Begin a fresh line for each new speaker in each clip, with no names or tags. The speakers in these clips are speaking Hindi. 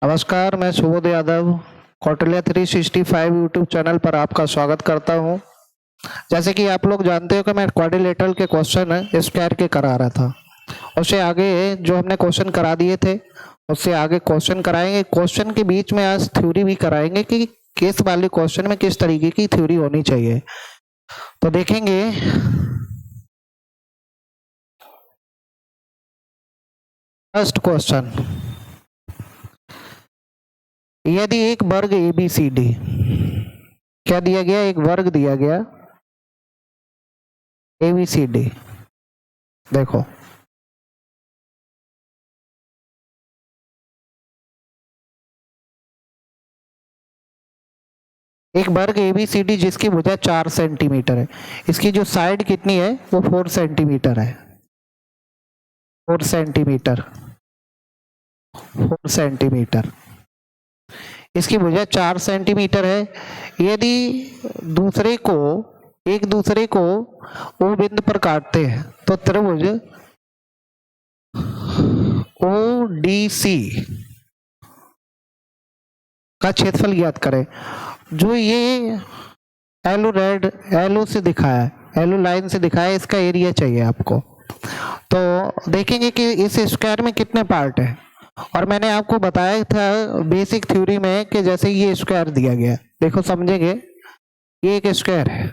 नमस्कार, मैं सुबोध यादव कौटिल्य 365 यूट्यूब चैनल पर आपका स्वागत करता हूं। जैसे कि आप लोग जानते हो कि मैं क्वाड्रिलेटरल के क्वेश्चन स्क्वायर के करा रहा था। उससे आगे जो हमने क्वेश्चन करा दिए थे उससे आगे क्वेश्चन कराएंगे। क्वेश्चन के बीच में आज थ्योरी भी कराएंगे कि किस वाले क्वेश्चन में किस तरीके की थ्योरी होनी चाहिए। तो देखेंगे फर्स्ट क्वेश्चन, यदि एक वर्ग ABCD, क्या दिया गया, एक वर्ग दिया गया ABCD। देखो एक वर्ग ABCD जिसकी भुजा 4 सेंटीमीटर है, इसकी जो साइड कितनी है वो 4 सेंटीमीटर है। 4 सेंटीमीटर, 4 सेंटीमीटर, इसकी भुजा 4 सेंटीमीटर है। यदि एक दूसरे को O बिंदु पर काटते हैं तो त्रिभुज ODC का क्षेत्रफल ज्ञात करें। जो ये एलो से दिखाया है, एलो लाइन से दिखाया है, इसका एरिया चाहिए आपको। तो देखेंगे कि इस स्क्वायर में कितने पार्ट है, और मैंने आपको बताया था बेसिक थ्योरी में कि जैसे ये स्क्वायर दिया गया, देखो समझेंगे, ये एक स्क्वायर है,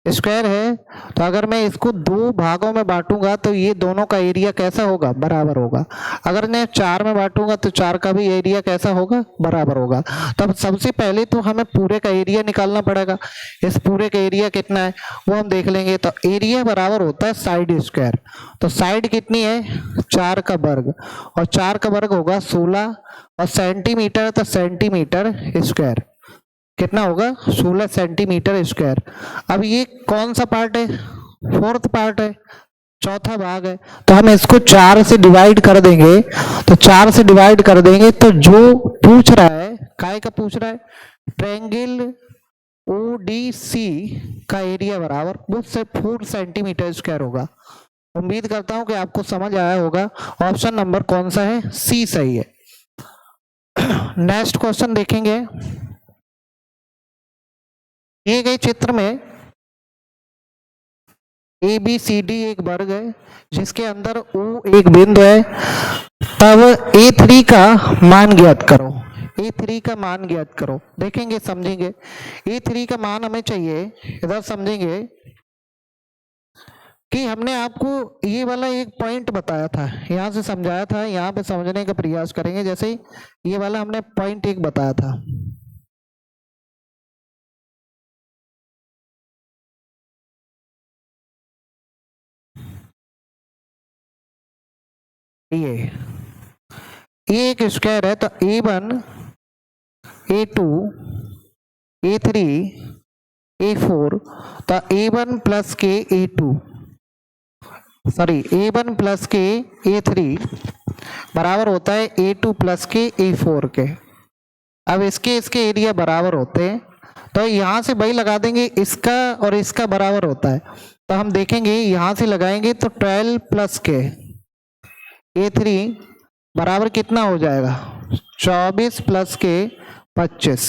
स्क्वायर है। तो अगर मैं इसको दो भागों में बांटूंगा तो ये दोनों का एरिया कैसा होगा, बराबर होगा। अगर मैं 4 में बांटूंगा तो 4 का भी एरिया कैसा होगा, बराबर होगा। तब सबसे पहले तो हमें पूरे का एरिया निकालना पड़ेगा। इस पूरे का एरिया कितना है वो हम देख लेंगे। तो एरिया बराबर होता है साइड स्क्वायर। तो साइड कितनी है, 4 का वर्ग, और 4 का वर्ग होगा 16, और सेंटीमीटर तो सेंटीमीटर स्क्वायर कितना होगा, 16 सेंटीमीटर स्क्वायर। अब ये कौन सा पार्ट है, फोर्थ पार्ट है, चौथा भाग है। तो हम इसको 4 से डिवाइड कर देंगे। तो 4 से डिवाइड कर देंगे तो जो पूछ रहा है, काय का पूछ रहा है, ट्रायंगल ODC का एरिया बराबर मुझसे 4 सेंटीमीटर स्क्वायर होगा। उम्मीद करता हूं कि आपको समझ आया होगा। ऑप्शन नंबर कौन सा है, C सही है। नेक्स्ट क्वेश्चन देखेंगे। दिए गए चित्र में ABCD एक वर्ग है जिसके अंदर O एक बिंदु है। तब A3 का मान ज्ञात करो। A3 का मान ज्ञात करो। देखेंगे, समझेंगे। A3 का मान हमें चाहिए, इधर समझेंगे कि हमने आपको ये वाला एक पॉइंट बताया था, यहां से समझाया था, यहां पे समझने का प्रयास करेंगे। जैसे ये वाला हमने पॉइंट एक बताया था, ये एक स्क्वायर है। तो A1 A2 A3 A4, तो A1 प्लस के A2 सॉरी A1 प्लस के A3 बराबर होता है A2 प्लस के A4 के। अब इसके एरिया बराबर होते हैं, तो यहां से वही लगा देंगे, इसका और इसका बराबर होता है। तो हम देखेंगे यहां से लगाएंगे तो 12 प्लस के A3 बराबर कितना हो जाएगा, 24 प्लस के 25,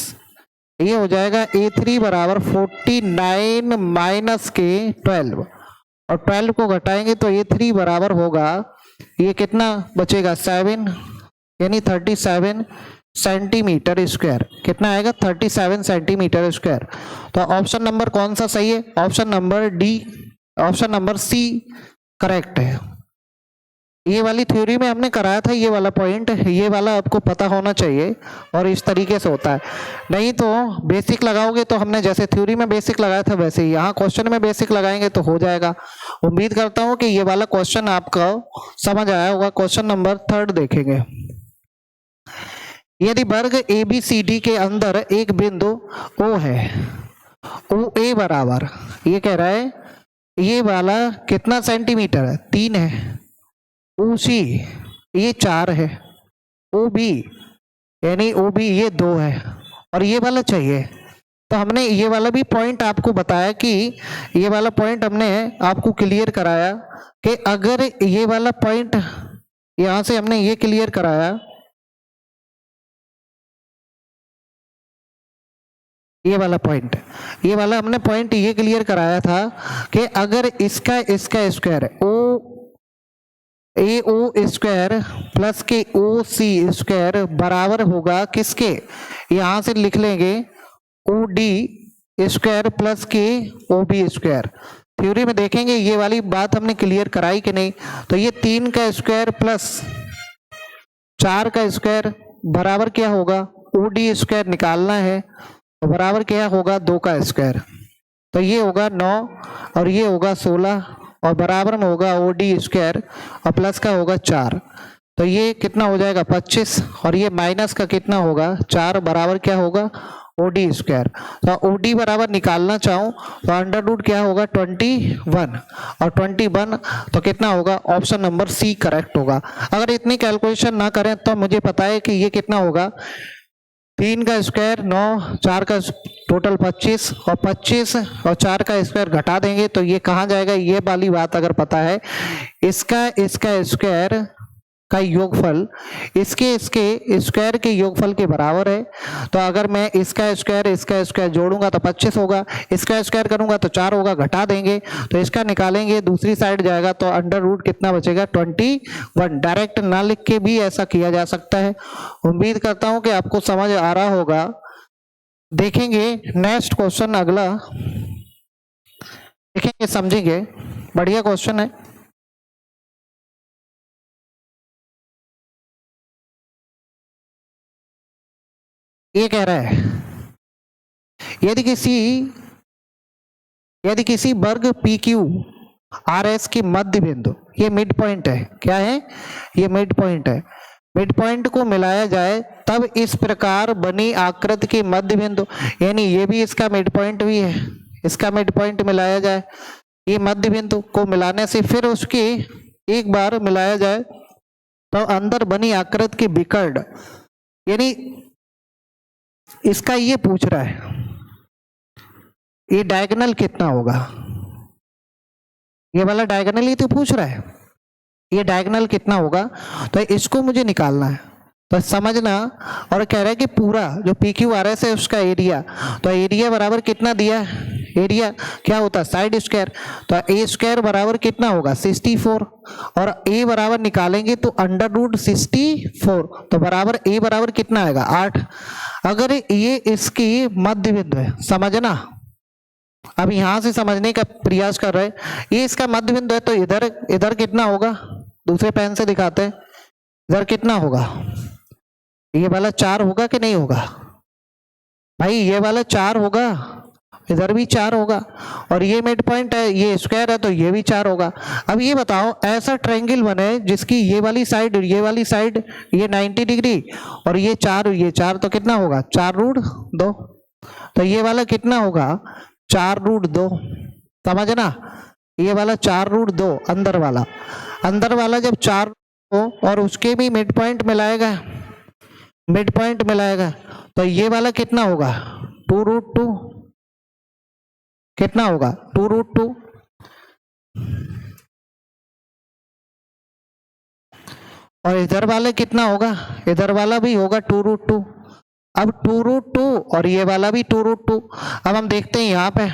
ये हो जाएगा A3 बराबर 49 माइनस के 12, और 12 को घटाएंगे तो A3 बराबर होगा, ये कितना बचेगा, 7, यानी 37 सेंटीमीटर स्क्वायर। कितना आएगा, 37 सेंटीमीटर स्क्वायर। तो ऑप्शन नंबर कौन सा सही है, option number D, option number C correct है। ये वाली थ्योरी में हमने कराया था ये वाला पॉइंट, ये वाला आपको पता होना चाहिए, और इस तरीके से होता है। नहीं तो बेसिक लगाओगे तो हमने जैसे थ्योरी में बेसिक लगाया था वैसे ही यहाँ क्वेश्चन में बेसिक लगाएंगे तो हो जाएगा। उम्मीद करता हूँ कि ये वाला क्वेश्चन आपको समझ आया होगा। क्वेश्चन नंबर 3 देखेंगे। यदि वर्ग ABCD के अंदर एक बिंदु O है, OA बराबर, ये कह रहा है ये वाला कितना सेंटीमीटर है, 3 है। OC ये 4 है। OB यानी OB ये 2 है, और ये वाला चाहिए। तो हमने ये वाला भी पॉइंट आपको बताया कि ये वाला पॉइंट हमने आपको क्लियर कराया कि अगर ये वाला पॉइंट, यहां से हमने ये क्लियर कराया ये वाला पॉइंट, ये वाला हमने पॉइंट ये क्लियर कराया था कि अगर इसका स्क्वायर ए ओ स्क्वायर प्लस के ओ सी स्क्वायर बराबर होगा किसके, यहां से लिख लेंगे ओ डी स्क्वायर प्लस के ओ बी स्क्वायर। थ्योरी में देखेंगे ये वाली बात हमने क्लियर कराई कि नहीं। तो ये 3 का स्क्वायर प्लस 4 का स्क्वायर बराबर क्या होगा, ओ डी स्क्वायर निकालना है तो बराबर क्या होगा 2 का स्क्वायर, तो ये होगा 9 और ये होगा 16 और बराबर में होगा ओ डी स्क्वायर और प्लस का होगा 4, तो ये कितना हो जाएगा 25 और ये माइनस का कितना होगा 4 बराबर क्या होगा ओ डी स्क्वायर। तो ओ डी बराबर निकालना चाहूँ तो अंडर रूट क्या होगा 21 और 21 तो कितना होगा, ऑप्शन नंबर सी करेक्ट होगा। अगर इतनी कैलकुलेशन ना करें तो मुझे पता है कि ये कितना होगा 3 का स्क्वायर 9, 4 का टोटल 25 और 25 और 4 का स्क्वायर घटा देंगे तो ये कहाँ जाएगा, ये वाली बात अगर पता है इसका स्क्वायर का योगफल इसके स्क्वायर के योगफल के बराबर है। तो अगर मैं इसका स्क्वायर जोड़ूंगा तो 25 होगा, इसका स्क्वायर करूंगा तो 4 होगा, घटा देंगे तो इसका निकालेंगे दूसरी साइड जाएगा तो अंडर रूट कितना बचेगा 21। डायरेक्ट ना लिख के भी ऐसा किया जा सकता है। उम्मीद करता हूं कि आपको समझ आ रहा होगा। देखेंगे नेक्स्ट क्वेश्चन, अगला देखेंगे समझेंगे, बढ़िया क्वेश्चन है। ये कह रहा है यदि किसी वर्ग पी क्यू आर एस की मध्य बिंदु, ये मिड पॉइंट है, क्या है ये मिड पॉइंट है, मिड पॉइंट को मिलाया जाए तब इस प्रकार बनी आकृति की मध्य बिंदु, यानी ये भी इसका मिड पॉइंट भी है, इसका मिड पॉइंट मिलाया जाए, ये मध्य बिंदु को मिलाने से फिर उसकी एक बार मिलाया जाए तो अंदर बनी आकृति की विकर्ण, यानी इसका ये पूछ रहा है ये डायगोनल कितना होगा, ये वाला डायगोनल ही तो पूछ रहा है, ये डायगोनल कितना होगा तो इसको मुझे निकालना है। तो समझना, और कह रहा है कि पूरा जो पी क्यू आर एस है उसका एरिया, तो एरिया बराबर कितना दिया है, एरिया क्या होता है साइड स्क्वायर, तो ए स्क्वायर बराबर कितना होगा 64 और ए बराबर निकालेंगे तो अंडर रूट 64, तो बराबर ए बराबर कितना आएगा 8। अगर ये इसकी मध्य बिंदु है, समझना अब यहां से समझने का प्रयास कर रहे हैं, ये इसका मध्य बिंदु है तो इधर कितना होगा, दूसरे पेन से दिखाते हैं, इधर कितना होगा, ये वाला 4 होगा कि नहीं होगा भाई, ये वाला 4 होगा, इधर भी 4 होगा और ये मिड पॉइंट है, ये स्क्वायर है तो ये भी 4 होगा। अब ये बताओ ऐसा ट्रायंगल बने जिसकी ये वाली साइड ये 90 डिग्री और ये 4 तो कितना होगा 4 रूट 2, तो ये वाला कितना होगा 4 रूट 2, समझना ये वाला 4 रूट 2 अंदर वाला जब 4 हो और उसके भी मिड पॉइंट मिलाएगा तो ये वाला कितना होगा 2 रूट 2, कितना होगा 2 रूट 2 और इधर वाला कितना होगा, इधर वाला भी होगा 2 रूट 2। अब 2 रूट 2 और ये वाला भी 2 रूट 2। अब हम देखते हैं यहाँ पे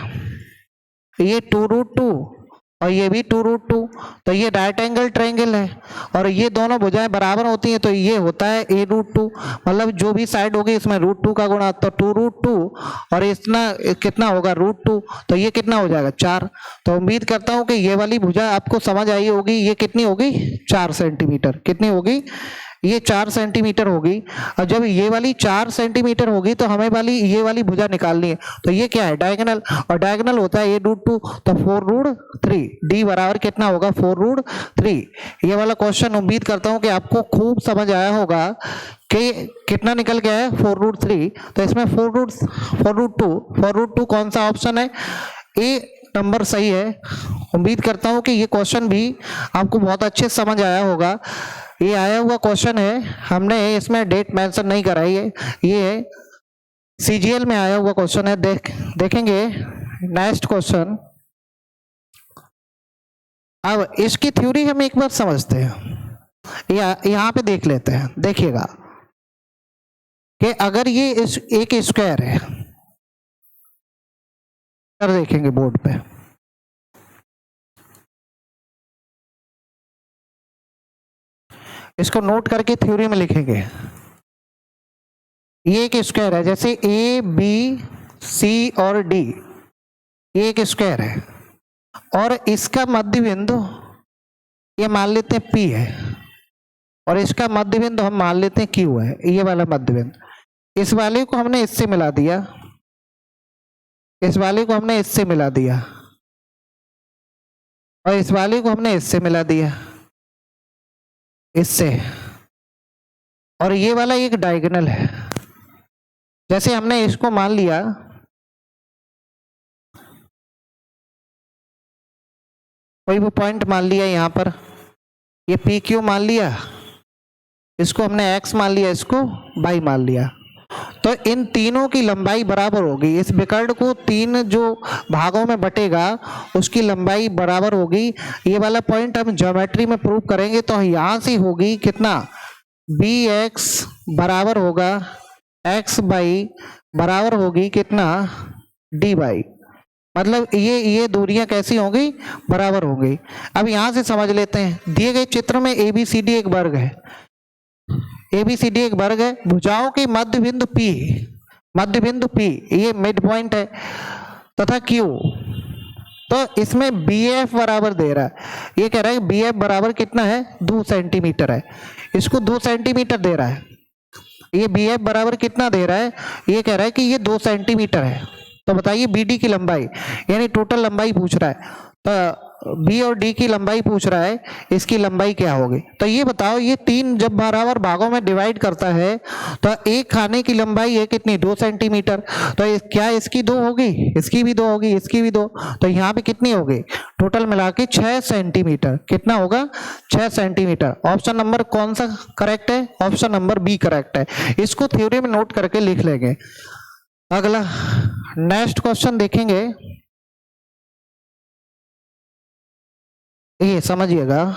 ये 2 रूट 2 और ये भी 2 रूट 2, तो ये राइट एंगल ट्रायंगल है और ये दोनों भुजाएं बराबर होती हैं तो ये होता है a रूट 2, मतलब जो भी साइड होगी इसमें रूट 2 का गुणा, तो 2 रूट 2 और इतना कितना होगा रूट 2, तो ये कितना हो जाएगा 4। तो उम्मीद करता हूं कि ये वाली भुजा आपको समझ आई होगी, ये कितनी होगी 4 सेंटीमीटर, कितनी होगी ये 4 सेंटीमीटर होगी। और जब ये वाली 4 सेंटीमीटर होगी तो हमें ये वाली भुजा निकालनी है, तो ये क्या है डायगोनल, और डायगोनल होता है a रूट 2 तो 4 रूट 3, डी बराबर कितना होगा 4 रूट 3। ये वाला क्वेश्चन उम्मीद करता हूं कि आपको खूब समझ आया होगा कि कितना निकल गया है 4 रूट 3, तो इसमें 4 रूट 2 कौन सा ऑप्शन है, ए नंबर सही है। उम्मीद करता हूं कि ये क्वेश्चन भी आपको बहुत अच्छे समझ आया होगा। ये आया हुआ क्वेश्चन है, हमने इसमें डेट मेंशन नहीं कराई है, ये सीजीएल में आया हुआ क्वेश्चन है। देखेंगे नेक्स्ट क्वेश्चन। अब इसकी थ्योरी हम एक बार समझते हैं, यहाँ पे देख लेते हैं। देखिएगा कि अगर ये एक स्क्वायर है, कर देखेंगे बोर्ड पे। इसको नोट करके थ्योरी में लिखेंगे। ये एक स्क्वायर है, जैसे ए बी सी और डी, ये एक स्क्वायर है और इसका मध्य बिंदु ये मान लेते हैं P है और इसका मध्य बिंदु हम मान लेते हैं Q है, ये वाला मध्य बिंदु। इस वाले को हमने इससे मिला दिया, इस वाले को हमने इससे मिला दिया और इस वाले को हमने इससे मिला दिया, इससे, और ये वाला एक डायगोनल है। जैसे हमने इसको मान लिया, कोई भी पॉइंट मान लिया यहाँ पर, ये पी क्यू मान लिया, इसको हमने x मान लिया, इसको y मान लिया, तो इन तीनों की लंबाई बराबर होगी। इस विकर्ण को तीन जो भागों में बटेगा उसकी लंबाई बराबर होगी। ये वाला पॉइंट हम ज्योमेट्री में प्रूव करेंगे, तो यहाँ से होगी कितना, bx बराबर होगा x by बराबर होगी कितना, dy। मतलब ये दूरियां कैसी होंगी, बराबर होंगी। अब यहां से समझ लेते हैं, दिए गए चित्र में ABCD एक वर्ग है, ABCD एक वर्ग है, भुजाओं के मध्य बिंदु P ये मिड पॉइंट है तथा Q, तो इसमें BF बराबर दे रहा है, ये कह रहा है BF बराबर कितना है, 2 सेंटीमीटर है, इसको 2 सेंटीमीटर दे रहा है। ये BF बराबर कितना दे रहा है, ये कह रहा है कि ये 2 सेंटीमीटर है। तो बताइए BD की लंबाई, यानी टोटल लंबाई पूछ रहा है, तो B और D की लंबाई पूछ रहा है, इसकी लंबाई क्या होगी। तो ये बताओ, ये तीन जब बराबर भागों में डिवाइड करता है तो एक खाने की लंबाई है कितनी, 2 सेंटीमीटर, तो क्या इसकी 2 होगी, इसकी भी 2 होगी, इसकी भी 2, तो यहाँ पे कितनी होगी, टोटल मिला के 6 सेंटीमीटर। कितना होगा, 6 सेंटीमीटर। ऑप्शन नंबर कौन सा करेक्ट है, ऑप्शन नंबर बी करेक्ट है। इसको थ्योरी में नोट करके लिख लेंगे। अगला नेक्स्ट क्वेश्चन देखेंगे, ये समझिएगा।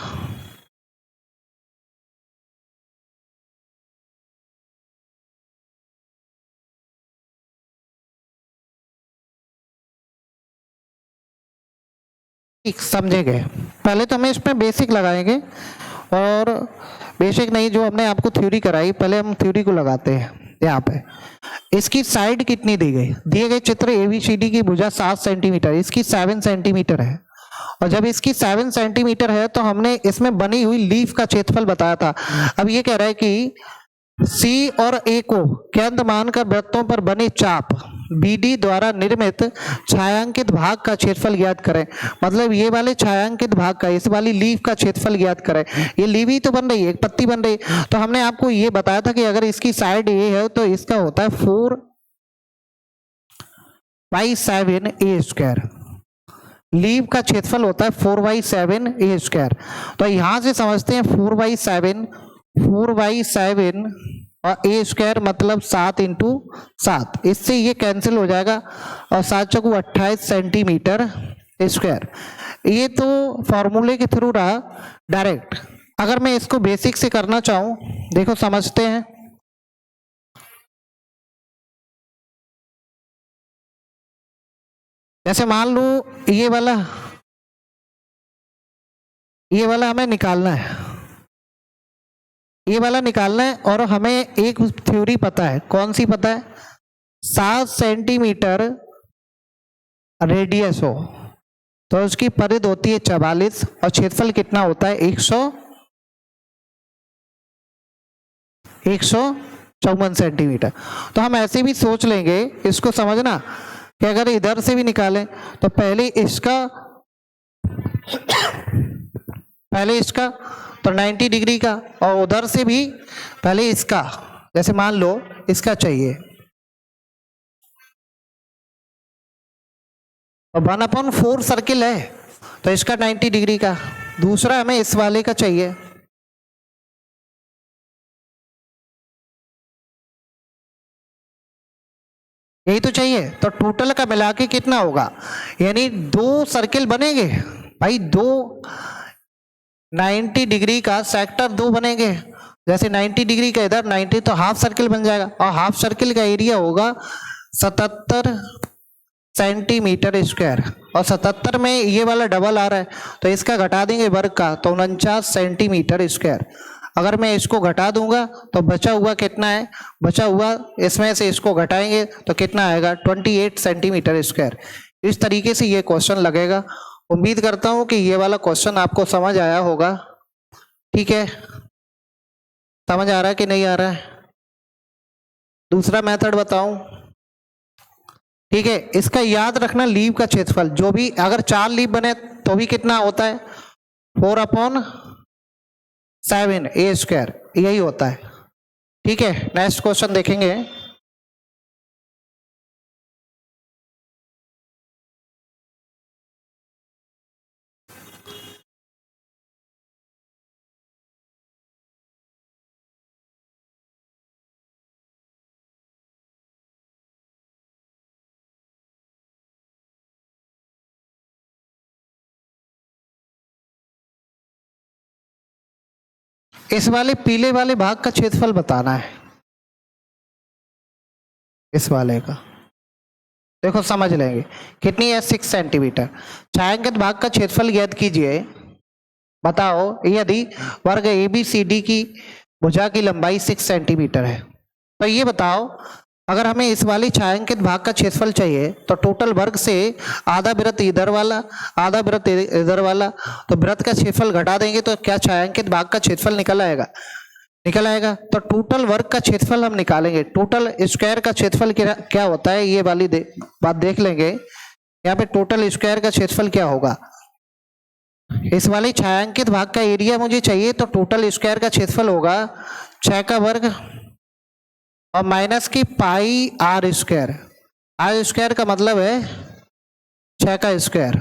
समझेंगे, पहले तो हमें इसमें बेसिक लगाएंगे, और बेसिक नहीं, जो हमने आपको थ्योरी कराई पहले हम थ्योरी को लगाते हैं। यहाँ पे इसकी साइड कितनी दी गई, दिए गए चित्र ABCD की भुजा 7 सेंटीमीटर, इसकी 7 सेंटीमीटर है, और जब इसकी 7 सेंटीमीटर है तो हमने इसमें बनी हुई लीफ का क्षेत्रफल बताया था। अब ये कह रहा है कि C और A को केंद्र मानकर वृत्तों पर बने चाप BD द्वारा निर्मित छायांकित भाग का क्षेत्रफल ज्ञात करें। मतलब ये वाले छायांकित भाग का, इस वाली लीफ का क्षेत्रफल ज्ञात करें। ये लीफ ही तो बन रही है, एक पत्ती बन रही है, तो हमने आपको ये बताया था कि अगर इसकी साइड ये है तो इसका होता है 4/7 लीव का क्षेत्रफल होता है 4/7 तो यहां से समझते हैं 4/7 और A² मतलब 7 × 7, इससे ये कैंसिल हो जाएगा और 7 चौको 28 सेंटीमीटर स्क्वायर। ये तो फॉर्मूले के थ्रू रहा डायरेक्ट। अगर मैं इसको बेसिक से करना चाहूं, देखो समझते हैं। जैसे मान लो ये वाला हमें निकालना है, ये वाला निकालना है, और हमें एक थ्योरी पता है, कौन सी पता है, 7 सेंटीमीटर रेडियस हो तो उसकी परिधि होती है 44 और क्षेत्रफल कितना होता है 154 सेंटीमीटर। तो हम ऐसे भी सोच लेंगे, इसको समझना कि अगर इधर से भी निकालें तो पहले इसका तो 90 डिग्री का, और उधर से भी पहले इसका, जैसे मान लो इसका चाहिए, और 1/4 सर्किल है तो इसका 90 डिग्री का, दूसरा हमें इस वाले का चाहिए, यही तो चाहिए, तो टोटल का मिला के कितना होगा, यानी 2 सर्किल बनेंगे भाई, 90 डिग्री का सेक्टर 2 बनेंगे। जैसे 90 डिग्री का इधर 90 तो हाफ सर्किल बन जाएगा, और हाफ सर्किल का एरिया होगा 77 सेंटीमीटर स्क्वायर, और 77 में ये वाला डबल आ रहा है तो इसका घटा देंगे वर्ग का तो 49 सेंटीमीटर स्क्वायर। अगर मैं इसको घटा दूंगा तो बचा हुआ कितना है, बचा हुआ इसमें से इसको घटाएंगे तो कितना आएगा 28 सेंटीमीटर स्क्वायर। इस तरीके से ये क्वेश्चन लगेगा। उम्मीद करता हूं कि ये वाला क्वेश्चन आपको समझ आया होगा। ठीक है, समझ आ रहा है कि नहीं आ रहा है? दूसरा मेथड बताऊं? ठीक है, इसका याद रखना लीव का क्षेत्रफल, जो भी अगर 4 लीव बने तो भी कितना होता है 4/7 ए स्क्वायर, यही होता है। ठीक है, नेक्स्ट क्वेश्चन देखेंगे। इस वाले पीले वाले भाग का क्षेत्रफल बताना है, इस वाले का। देखो समझ लेंगे कितनी है 6 सेंटीमीटर। छायांकित भाग का क्षेत्रफल ज्ञात कीजिए। बताओ यदि वर्ग ABCD की भुजा की लंबाई 6 सेंटीमीटर है तो ये बताओ अगर हमें इस वाली छायांकित भाग का क्षेत्रफल चाहिए तो टोटल वर्ग से आधा वृत्त इधर वाला आधा वृत्त इधर वाला, तो वृत्त का क्षेत्रफल घटा देंगे तो क्या छायांकित भाग का क्षेत्रफल निकल आएगा, निकल आएगा। तो टोटल वर्ग का क्षेत्रफल हम निकालेंगे। टोटल स्क्वायर का क्षेत्रफल क्या होता है ये वाली बात देख लेंगे। यहाँ पे टोटल स्क्वायर का क्षेत्रफल क्या होगा, इस वाले छायांकित भाग का एरिया मुझे चाहिए तो टोटल स्क्वायर का क्षेत्रफल होगा 6 का वर्ग और माइनस की पाई आर स्क्वायर। आर स्क्वायर का मतलब है 6 का स्क्वायर,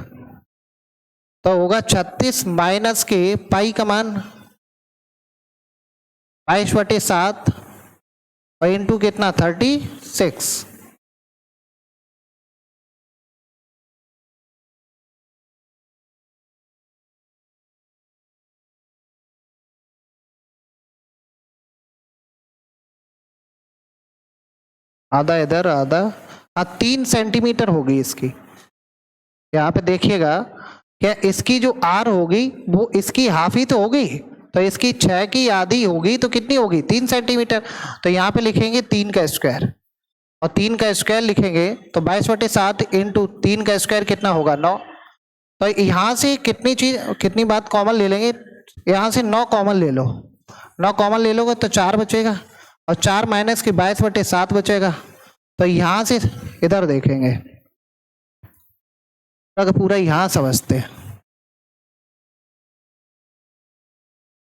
तो होगा 36 माइनस के पाई का मान 22/7 और इंटू कितना 36। आधा इधर आधा, 3 सेंटीमीटर होगी इसकी। यहाँ पे देखिएगा क्या इसकी जो आर होगी वो इसकी हाफ ही तो होगी, तो इसकी 6 की आधी होगी तो कितनी होगी 3 सेंटीमीटर। तो यहाँ पे लिखेंगे 3 का स्क्वायर और 3 का स्क्वायर लिखेंगे तो 22/7 इंटू 3 का स्क्वायर कितना होगा 9। तो यहाँ से कितनी बात कॉमन ले लेंगे, यहाँ से 9 कॉमन ले लो, 9 कॉमन ले लोगे तो 4 बचेगा और 4 माइनस की 22/7 बचेगा। तो यहाँ से इधर देखेंगे तो पूरा यहाँ समझते हैं।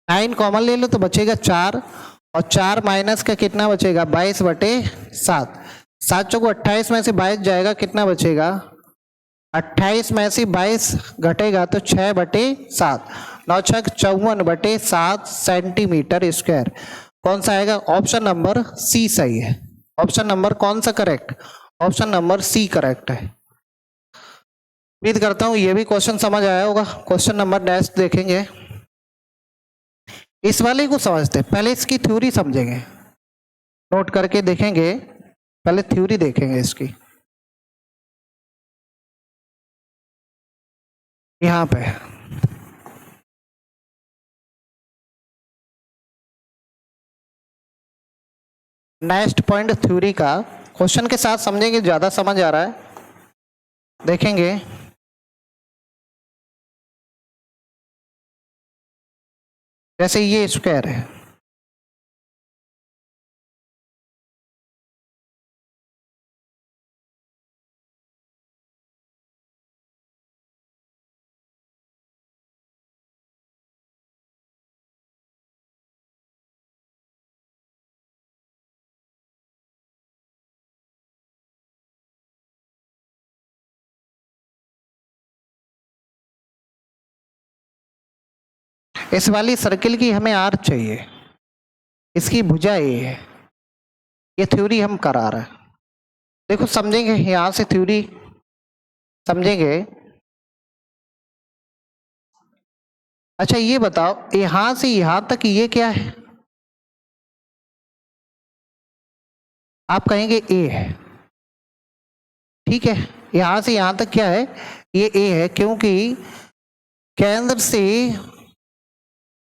9 कॉमन ले लो तो बचेगा 4 और 4 माइनस का कितना बचेगा 22/7। 7 चौको 28 में से 22 जाएगा, कितना बचेगा 28 में से 22 घटेगा तो 6/7। 9 छक 54/7 सेंटीमीटर स्क्वायर। कौन सा आएगा, ऑप्शन नंबर सी सही है। ऑप्शन नंबर कौन सा correct, option number C correct है। उम्मीद करता हूं ये भी क्वेश्चन समझ आया होगा। क्वेश्चन नंबर नेक्स्ट देखेंगे। इस वाले को समझते पहले इसकी थ्योरी समझेंगे, नोट करके देखेंगे, पहले थ्योरी देखेंगे इसकी। यहां पे नेक्स्ट पॉइंट थ्योरी का क्वेश्चन के साथ समझेंगे, ज्यादा समझ आ रहा है। देखेंगे जैसे ये स्क्वायर है, इस वाली सर्किल की हमें आर चाहिए, इसकी भुजा ये है। ये थ्योरी हम करा रहे हैं, देखो समझेंगे, यहां से थ्योरी समझेंगे। अच्छा ये बताओ यहां से यहां तक ये क्या है, आप कहेंगे ए है, ठीक है, यहां से यहां तक क्या है, ये ए है, क्योंकि केंद्र से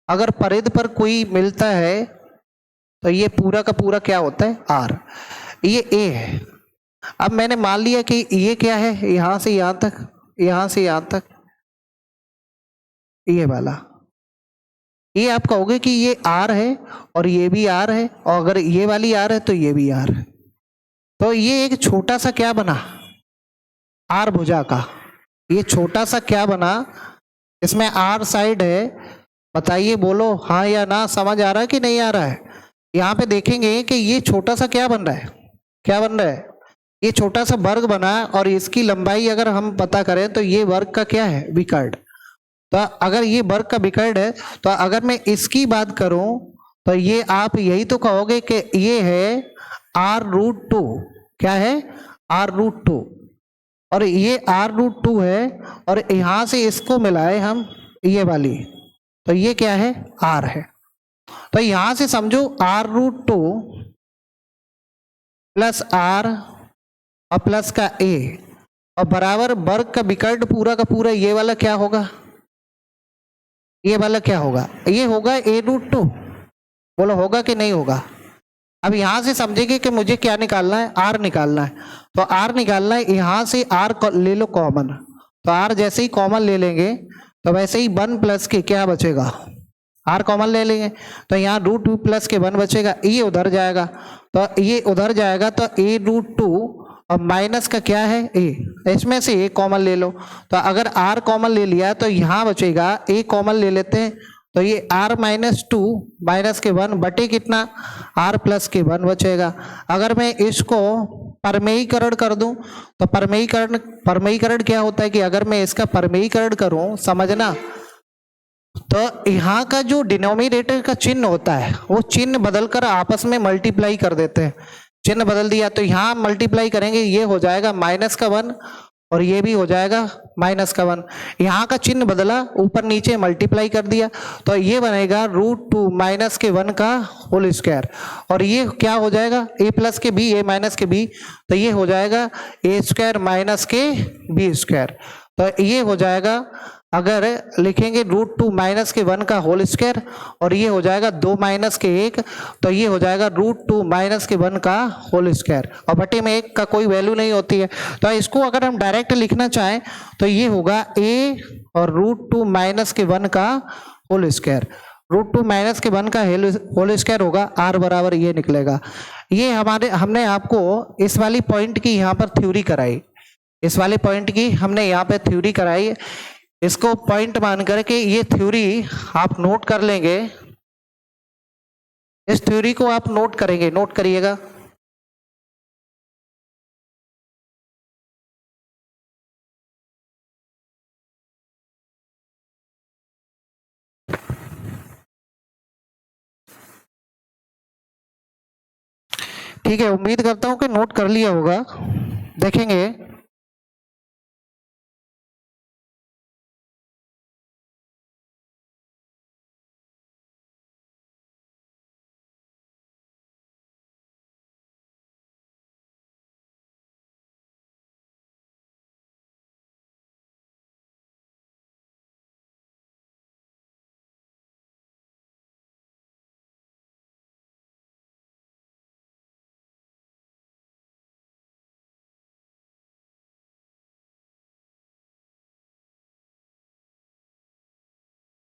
अगर परिधि पर कोई मिलता है तो ये पूरा का पूरा क्या होता है, आर। ये ए है। अब मैंने मान लिया कि ये क्या है, यहां से यहां तक, यहां से यहां तक, ये वाला, ये आप कहोगे कि ये आर है और ये भी आर है, और अगर ये वाली आर है तो ये भी आर है। तो ये एक छोटा सा क्या बना, आर भुजा का। ये छोटा सा क्या बना, इसमें आर साइड है। बताइए, बोलो हाँ या ना, समझ आ रहा है कि नहीं आ रहा है। यहाँ पे देखेंगे कि ये छोटा सा क्या बन रहा है, क्या बन रहा है, ये छोटा सा वर्ग बना, और इसकी लंबाई अगर हम पता करें तो ये वर्ग का क्या है, विकर्ण। तो अगर ये वर्ग का विकर्ण है, तो अगर मैं इसकी बात करूं तो ये आप यही तो कहोगे कि ये है r√2। क्या है, r√2, और ये r√2 है, और यहां से इसको मिलाए हम ये वाली, तो ये क्या है, r है। तो यहां से समझो r√2 प्लस r और प्लस का a और बराबर वर्ग का विकर्ण पूरा का पूरा ये वाला क्या होगा, ये वाला क्या होगा, ये होगा a√2। बोलो होगा कि नहीं होगा। अब यहां से समझेंगे कि मुझे क्या निकालना है, r निकालना है। तो r निकालना है, यहां से r ले लो कॉमन। तो r जैसे ही कॉमन ले लेंगे तो वैसे ही 1 प्लस के क्या बचेगा, r कॉमन ले लेंगे तो यहाँ √2 प्लस के 1 बचेगा, ये उधर जाएगा, तो ये उधर जाएगा, तो a√2 और माइनस का क्या है, a, इसमें से a कॉमन ले लो। तो अगर r कॉमन ले लिया तो यहाँ बचेगा, a कॉमन ले लेते हैं, तो ये r-2 माइनस के 1 बटे कितना, r प्लस के 1 बचेगा। अगर मैं इसको परमेयीकरण कर दूं तो परमेयीकरण क्या होता है कि अगर मैं इसका परमेयीकरण करूं, समझना, तो यहाँ का जो डिनोमिनेटर का चिन्ह होता है वो चिन्ह बदलकर आपस में मल्टीप्लाई कर देते हैं। चिन्ह बदल दिया तो यहाँ मल्टीप्लाई करेंगे, ये हो जाएगा -1 और ये भी हो जाएगा -1। यहाँ का चिन्ह बदला, ऊपर नीचे मल्टीप्लाई कर दिया, तो ये बनेगा √2 माइनस के 1 का होल स्क्वायर, और ये क्या हो जाएगा, a प्लस के b, a माइनस के b, तो ये हो जाएगा a² माइनस के b²। तो ये हो जाएगा, अगर लिखेंगे √2 माइनस के 1 का होल स्क्वायर, और ये हो जाएगा 2 माइनस के 1, तो ये हो जाएगा √2 माइनस के 1 का होल स्क्वायर, और बटे में 1 का कोई वैल्यू नहीं होती है। तो इसको अगर हम डायरेक्ट लिखना चाहें तो ये होगा a और √2 माइनस के 1 का होल स्क्वायर। √2 माइनस के 1 का होल स्क्वायर होगा, r बराबर ये निकलेगा। ये हमने आपको इस वाली पॉइंट की यहाँ पर थ्योरी कराई, इस वाले पॉइंट की हमने यहाँ पे थ्योरी कराई। इसको पॉइंट मान करके ये थ्योरी आप नोट कर लेंगे, इस थ्योरी को आप नोट करेंगे, नोट करिएगा। ठीक है, उम्मीद करता हूं कि नोट कर लिया होगा। देखेंगे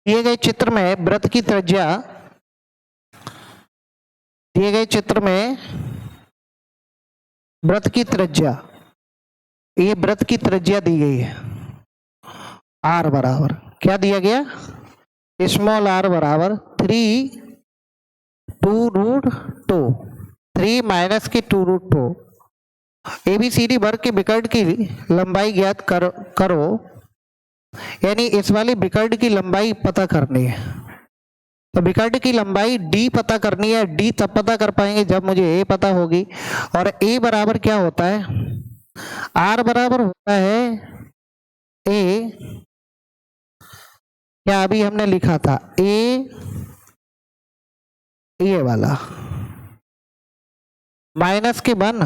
दिए गए चित्र में वृत्त की त्रिज्या, दिए गए चित्र में वृत्त की त्रिज्या, ये वृत्त की त्रिज्या दी गई है r बराबर क्या दिया गया, स्मॉल r बराबर 3 3 माइनस की 2√2। ABCD वर्ग के विकर्ण की लंबाई ज्ञात करो, यानी इस वाली विकर्ण की लंबाई पता करनी है। तो विकर्ण की लंबाई d पता करनी है, d तब पता कर पाएंगे जब मुझे a पता होगी। और a बराबर क्या होता है, r बराबर होता है a, क्या अभी हमने लिखा था a, ये वाला माइनस के 1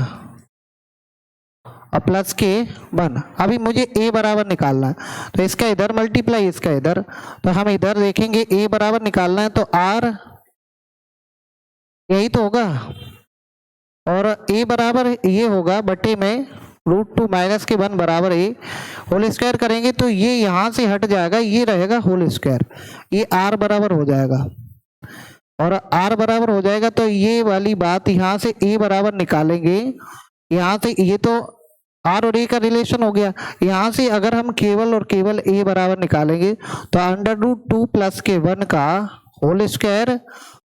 और प्लस के 1। अभी मुझे a बराबर निकालना है, तो इसका इधर मल्टीप्लाई इसका इधर, तो हम इधर देखेंगे a बराबर निकालना है तो r यही तो होगा, और a बराबर ये होगा बटे में √2 माइनस के 1 बराबर a होल स्क्वायर करेंगे तो ये यहाँ से हट जाएगा, ये रहेगा होल स्क्वायर, ये r बराबर हो जाएगा, और r बराबर हो जाएगा तो ये वाली बात यहाँ से a बराबर निकालेंगे, यहाँ से ये तो r और a का रिलेशन हो गया, यहाँ से अगर हम केवल और केवल a बराबर निकालेंगे तो √2 प्लस के 1 का होल स्क्वायर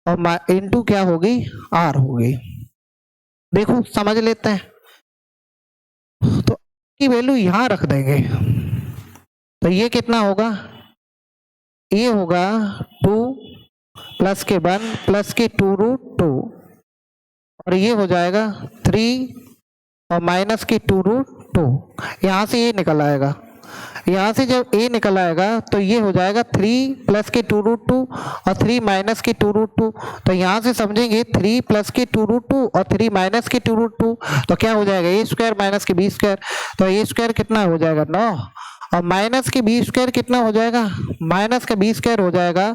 और इनटू क्या होगी r होगी। देखो समझ लेते हैं, तो की वैल्यू यहां रख देंगे तो ये कितना होगा, ये होगा 2 प्लस के 1 प्लस के 2√2 और ये हो जाएगा 3 और माइनस के 2√2, यहाँ से ये निकल आएगा, यहाँ से जब a निकल आएगा तो ये हो जाएगा 3 प्लस के 2√2 और 3 माइनस के 2√2, तो यहाँ से समझेंगे 3 प्लस के 2√2 और 3 माइनस के 2√2 तो क्या हो जाएगा a स्क्वायर माइनस के b स्क्वायर, तो a स्क्वायर कितना हो जाएगा 9 और माइनस के b स्क्वायर कितना हो जाएगा, माइनस का b स्क्वायर हो जाएगा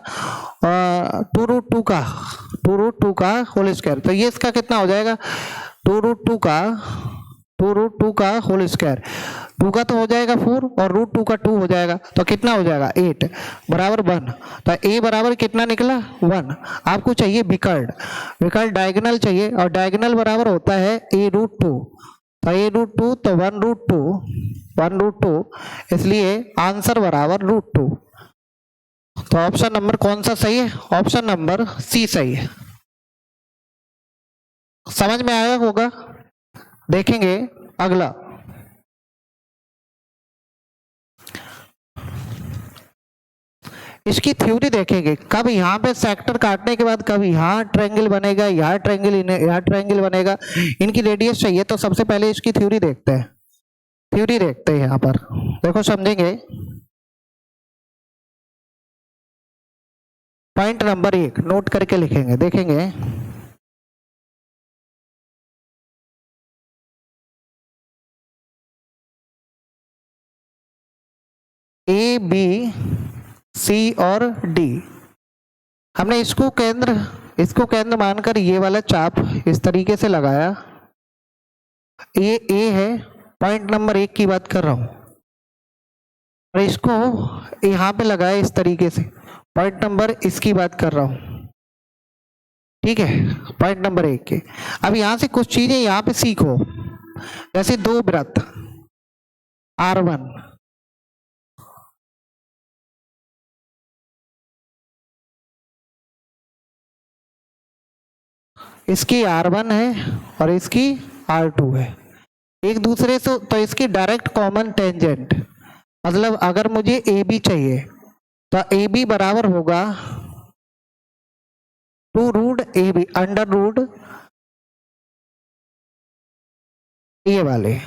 2√2 का होल स्क्वायर, तो ये इसका कितना हो जाएगा 2√2 का होल स्क्वायर, 2 का तो हो जाएगा 4 और √2 का 2 हो जाएगा, तो कितना हो जाएगा 8 बराबर 1, तो a बराबर कितना निकला 1। आपको चाहिए विकर्ण डायगोनल चाहिए, और डायगोनल बराबर होता है a√2, तो a√2 तो 1√2, इसलिए आंसर बराबर √2। तो ऑप्शन नंबर कौन सा सही है, ऑप्शन नंबर सी सही है। समझ में आया होगा। देखेंगे अगला, इसकी थ्योरी देखेंगे, कब यहाँ पे सेक्टर काटने के बाद कब यहाँ ट्रायंगल बनेगा, यहाँ ट्रायंगल बनेगा, इनकी रेडियस चाहिए, तो सबसे पहले इसकी थ्योरी देखते हैं, यहाँ पर देखो समझेंगे। पॉइंट नंबर 1 नोट करके लिखेंगे, देखेंगे A, B, C और D, हमने इसको केंद्र मानकर ये वाला चाप इस तरीके से लगाया, ये A है, पॉइंट नंबर 1 की बात कर रहा हूं, और इसको यहाँ पे लगाया इस तरीके से, पॉइंट नंबर इसकी बात कर रहा हूं, ठीक है, पॉइंट नंबर 1 के। अब यहाँ से कुछ चीजें यहाँ पे सीखो, जैसे दो वृत्त R1, इसकी R1 है और इसकी R2 है, एक दूसरे से, तो इसकी डायरेक्ट कॉमन टेंजेंट, मतलब अगर मुझे AB चाहिए तो AB बराबर होगा 2√AB अंडर √ ये वाले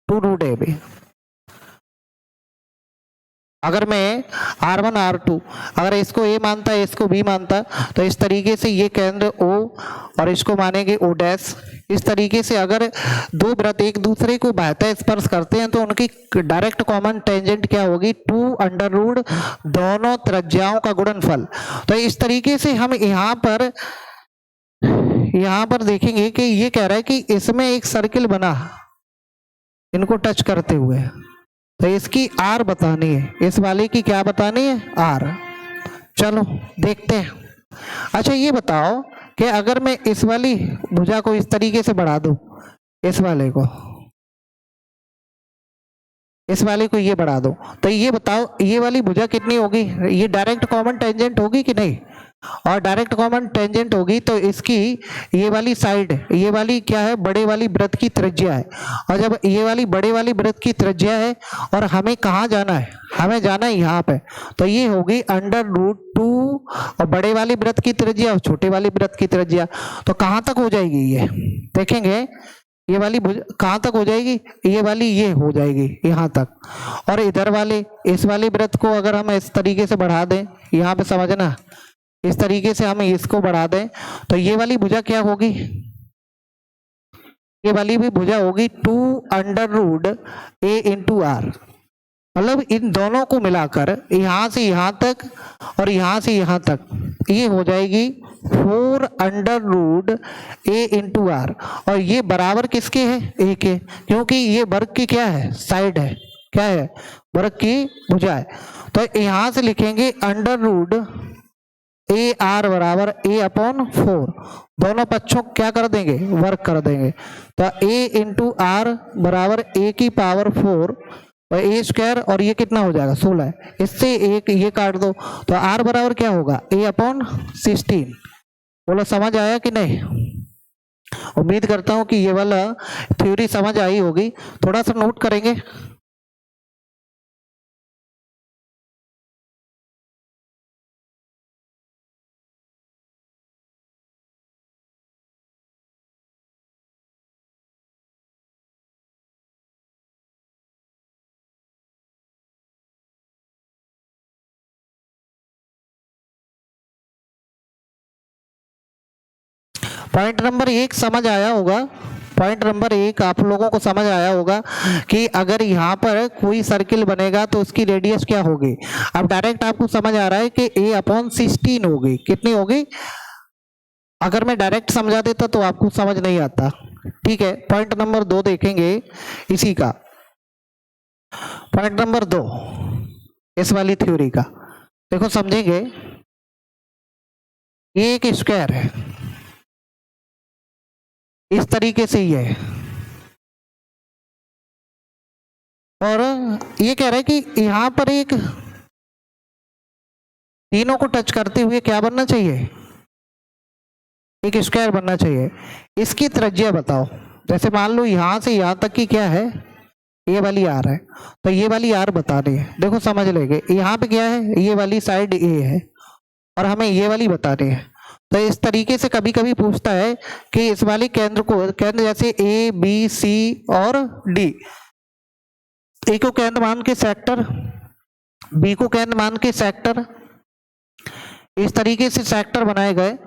2√AB। अगर मैं R1 R2 अगर इसको A मानता है इसको B मानता, तो इस तरीके से ये केंद्र O और इसको मानेंगे O डैश, इस तरीके से अगर दो वृत्त एक दूसरे को बाह्यतः स्पर्श करते हैं तो उनकी डायरेक्ट कॉमन टेंजेंट क्या होगी 2 अंडर √ दोनों त्रिज्याओं का गुणनफल। तो इस तरीके से हम यहाँ पर देखेंगे कि ये कह रहा है कि इसमें एक सर्किल बना इनको टच करते हुए, तो इसकी R बतानी है, इस वाले की क्या बतानी है R। चलो देखते हैं। अच्छा ये बताओ कि अगर मैं इस वाली भुजा को इस तरीके से बढ़ा दूं, इस वाले को ये बढ़ा दो, तो ये बताओ ये वाली भुजा कितनी होगी, ये डायरेक्ट कॉमन टेंजेंट होगी कि नहीं, और डायरेक्ट कॉमन टेंजेंट होगी तो इसकी ये वाली साइड, ये वाली क्या है बड़े वाली वृत्त की त्रिज्या है, और जब ये वाली बड़े वाली वृत्त की त्रिज्या है और हमें कहाँ जाना है, हमें जाना है यहाँ पे, तो ये होगी अंडर √2 और बड़े वाली वृत्त की त्रिज्या और छोटे वाली वृत्त की त्रिज्या, तो कहाँ तक हो जाएगी ये देखेंगे, ये वाली कहाँ तक हो जाएगी, ये वाली ये हो जाएगी यहाँ तक, और इधर वाले इस वाली वृत्त को अगर हम इस तरीके से बढ़ा दें, यहाँ पे समझना, इस तरीके से हम इसको बढ़ा दें तो ये वाली भुजा क्या होगी, ये वाली भी भुजा होगी 2√a/r, मतलब इन दोनों को मिलाकर यहां से यहां तक और यहां से यहां तक ये हो जाएगी 4√a/r, और ये बराबर किसके है, a के, क्योंकि ये वर्ग की क्या है, साइड है, क्या है, वर्ग की भुजा है। तो यहां से लिखेंगे √a/r बराबर a/4, दोनों पक्षों क्या कर देंगे, वर्ग कर देंगे। तो a/r बराबर a⁴ और a² और ये कितना हो जाएगा 16, इससे एक ये काट दो, तो r बराबर क्या होगा a/16। बोलो समझ आया कि नहीं? उम्मीद करता हूं कि ये वाला थ्योरी समझ आई होगी। थोड़ा सा नोट करेंगे। पॉइंट नंबर 1 समझ आया होगा। पॉइंट नंबर 1 आप लोगों को समझ आया होगा कि अगर यहाँ पर कोई सर्किल बनेगा तो उसकी रेडियस क्या होगी। अब डायरेक्ट आपको समझ आ रहा है कि a/16 होगी। कितनी होगी? अगर मैं डायरेक्ट समझा देता तो आपको समझ नहीं आता। ठीक है, पॉइंट नंबर 2 देखेंगे इसी का। पॉइंट नंबर 2 इस वाली थ्योरी का देखो, समझेंगे। ये एक स्क्वायर है, इस तरीके से ही है, और ये कह रहा है कि यहां पर एक तीनों को टच करते हुए क्या बनना चाहिए, एक स्क्वायर बनना चाहिए। इसकी त्रिज्या बताओ। जैसे मान लो यहां से यहां तक की क्या है, ये वाली आर है, तो ये वाली आर बतानी है। देखो समझ लेंगे, यहाँ पे क्या है, ये वाली साइड ए है और हमें ये वाली बतानी है। तो इस तरीके से कभी कभी पूछता है कि इस वाले केंद्र को, केंद्र जैसे ए बी सी और डी, ए को केंद्र मान के सेक्टर, बी को केंद्र मान के सेक्टर, इस तरीके से सेक्टर बनाए गए।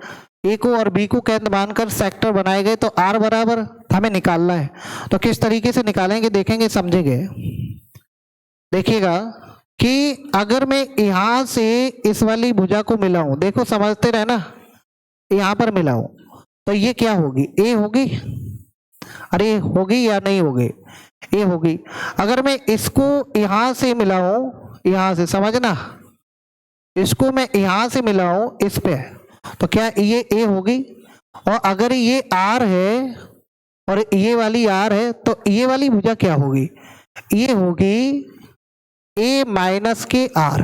ए को और बी को केंद्र मानकर सेक्टर बनाए गए, तो आर बराबर हमें निकालना है। तो किस तरीके से निकालेंगे देखेंगे, समझेंगे। देखिएगा कि अगर मैं यहां से इस वाली भुजा को मिलाऊं, देखो समझते रहे ना, यहां पर मिलाऊं तो ये क्या होगी, ए होगी। अरे होगी या नहीं होगी, ए होगी। अगर मैं इसको यहां से मिलाऊं, यहां से समझना, इसको मैं यहां से मिलाऊं इस पे, तो क्या ये ए होगी। और अगर ये आर है और ये वाली आर है, तो ये वाली भुजा क्या होगी, ये होगी a-r।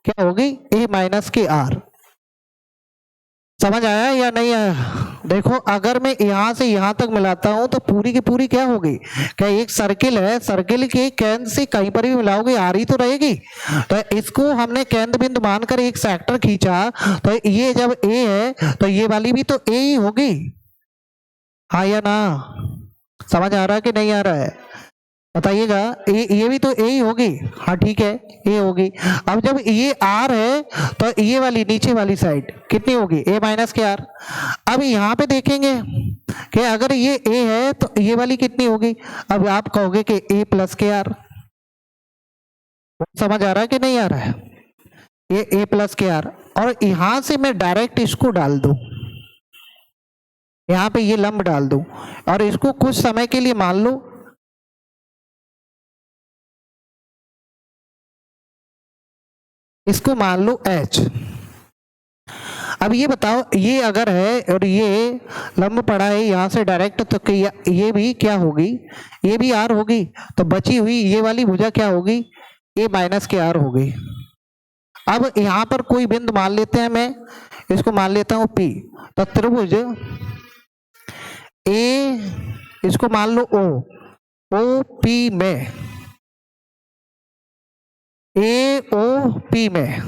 क्या होगी, a-r। समझ आया या नहीं आया? देखो अगर मैं यहां से यहां तक मिलाता हूं तो पूरी की पूरी क्या होगी, क्या एक सर्किल है, सर्किल के केंद्र से कहीं पर भी मिलाओगे आर ही तो रहेगी। तो इसको हमने केंद्र बिंदु मानकर एक सेक्टर खींचा, तो ये जब ए है तो ये वाली भी तो ए ही होगी, हाँ या ना? समझ आ रहा है कि नहीं आ रहा है, बताइएगा। ये भी तो ए ही होगी, हाँ ठीक है, ए होगी। अब जब ये आर है तो ये वाली नीचे वाली साइड कितनी होगी, a-r। अब यहाँ पे देखेंगे कि अगर ये ए है तो ये वाली कितनी होगी। अब आप कहोगे कि a+r। समझ आ रहा है कि नहीं आ रहा है, ये a+r। और यहां से मैं डायरेक्ट इसको डाल दूं, यहाँ पे ये लंब डाल दूं और इसको कुछ समय के लिए मान लो इसको मान लो h। अब ये बताओ, ये अगर है और ये लंब पड़ा है यहाँ से डायरेक्ट, तो ये भी क्या होगी, ये भी r होगी। तो बची हुई ये वाली भुजा क्या होगी, a-r होगी। अब यहाँ पर कोई बिंदु मान लेते हैं, मैं इसको मान लेता हूँ P। तो त्रिभुज A, इसको मान लो OP में, AOP में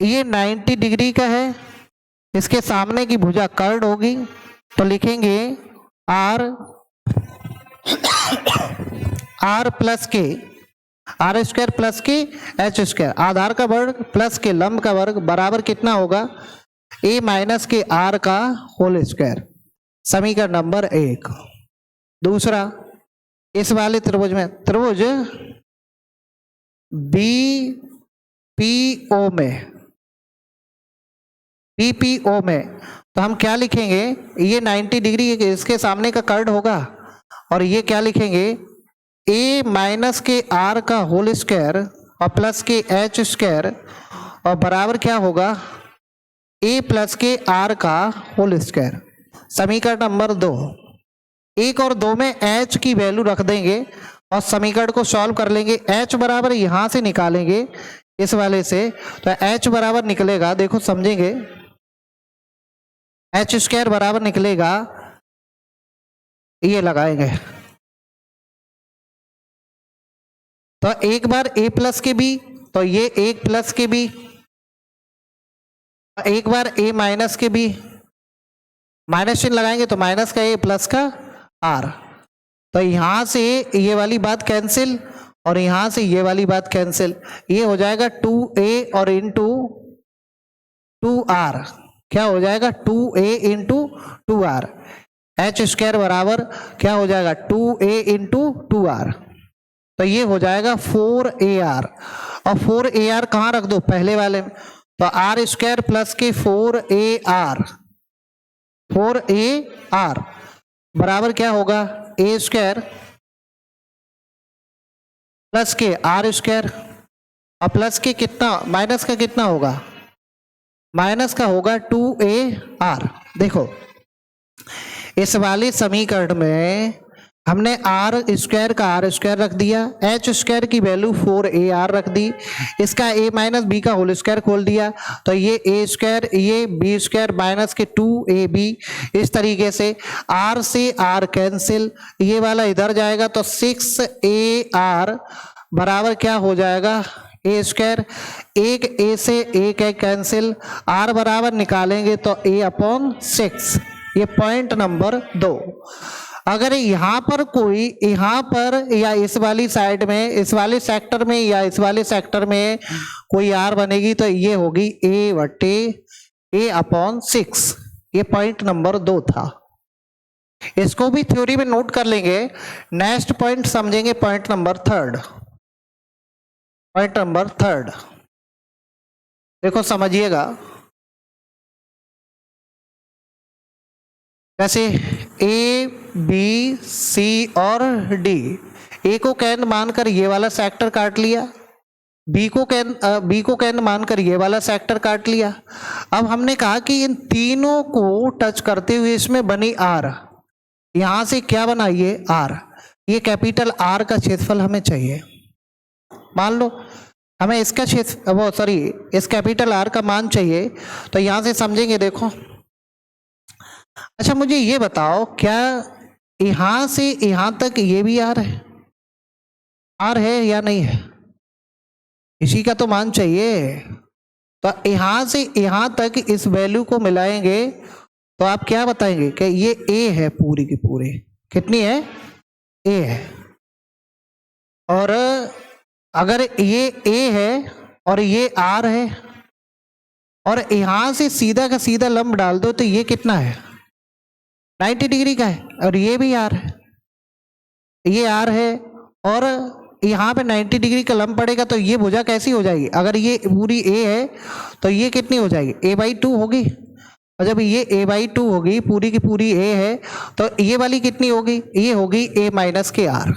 ये 90 डिग्री का है, इसके सामने की भुजा कर्ड होगी। तो लिखेंगे R प्लस के, r² प्लस के h², आधार का वर्ग प्लस के लंब का वर्ग बराबर कितना होगा, a- के r का होल स्क्वायर। समीकरण नंबर 1। दूसरा, इस वाले त्रिभुज में, त्रिभुज बीपीओ में तो हम क्या लिखेंगे, ये 90 डिग्री इसके सामने का कर्ड होगा और ये क्या लिखेंगे, a माइनस के आर का होल स्क्वायर और प्लस के एच स्क्वायर और बराबर क्या होगा, a प्लस के आर का होल स्क्वायर। समीकरण नंबर 2। 1 और 2 में h की वैल्यू रख देंगे और समीकरण को सॉल्व कर लेंगे। h बराबर यहां से निकालेंगे इस वाले से, तो h बराबर निकलेगा, देखो समझेंगे, एच स्क्वायर बराबर निकलेगा, ये लगाएंगे तो एक बार a प्लस के बी, तो ये 1 प्लस के बी, एक बार a माइनस के बी, माइनस चिन्ह लगाएंगे तो माइनस का a प्लस का r, तो यहां से ये वाली बात कैंसिल और यहां से ये वाली बात कैंसिल, ये हो जाएगा 2a और इंटू 2r, क्या हो जाएगा 2a into 2r, H square बराबर क्या हो जाएगा 2a इंटू 2r, तो ये हो जाएगा 4ar और 4ar कहाँ रख दो, पहले वाले में, तो आर स्क्वायर प्लस के 4ar बराबर क्या होगा, a स्क्वायर प्लस के आर स्क्वायर और प्लस के कितना, माइनस का कितना होगा, माइनस का होगा 2ar। देखो इस वाले समीकरण में हमने आर स्क्वायर का आर स्क्वायर रख दिया, एच स्क्वायर की वैल्यू 4ar रख दी, इसका a माइनस बी का होल स्क्वायर खोल दिया, तो ये a स्क्वायर, ये b स्क्वायर माइनस के 2ab, इस तरीके से r से r कैंसिल, ये वाला इधर जाएगा तो 6ar बराबर क्या हो जाएगा, a स्क्वायर, एक a से एक है कैंसिल, r बराबर निकालेंगे तो a अपॉन 6, ये पॉइंट नंबर 2। अगर यहाँ पर कोई, यहाँ पर या इस वाली साइड में, इस वाले सेक्टर में या इस वाले सेक्टर में कोई r बनेगी तो ये होगी a बटे a अपॉन 6, ये पॉइंट नंबर 2 था। इसको भी थ्योरी में नोट कर लेंगे। नेक्स्ट पॉइंट समझेंगे, पॉइंट नंबर 3। पॉइंट नंबर 3 देखो समझिएगा, कैसे ए बी सी और डी, ए को केंद्र मानकर ये वाला सेक्टर काट लिया, बी को केंद्र मानकर ये वाला सेक्टर काट लिया। अब हमने कहा कि इन तीनों को टच करते हुए इसमें बनी आर, यहां से क्या बना, ये आर, ये कैपिटल आर का क्षेत्रफल हमें चाहिए। मान लो हमें इसका क्षेत्र, वो सॉरी, इस कैपिटल आर का मान चाहिए, तो यहां से समझेंगे। देखो अच्छा मुझे ये बताओ, क्या यहां से यहां तक ये भी आर है, आर है या नहीं है, इसी का तो मान चाहिए। तो यहां से यहां तक इस वैल्यू को मिलाएंगे तो आप क्या बताएंगे कि ये ए है, पूरी की पूरी कितनी है, ए है। और अगर ये ए है और ये आर है और यहां से सीधा का सीधा लंब डाल दो तो ये कितना है, 90 डिग्री का है, और ये भी आर है, ये आर है और यहाँ पे 90 डिग्री का लंब पड़ेगा तो ये भुजा कैसी हो जाएगी, अगर ये पूरी ए है तो ये कितनी हो जाएगी, a/2 होगी, और जब ये a/2 होगी, पूरी की पूरी ए है, तो ये वाली कितनी होगी, ये होगी a माइनस के आर।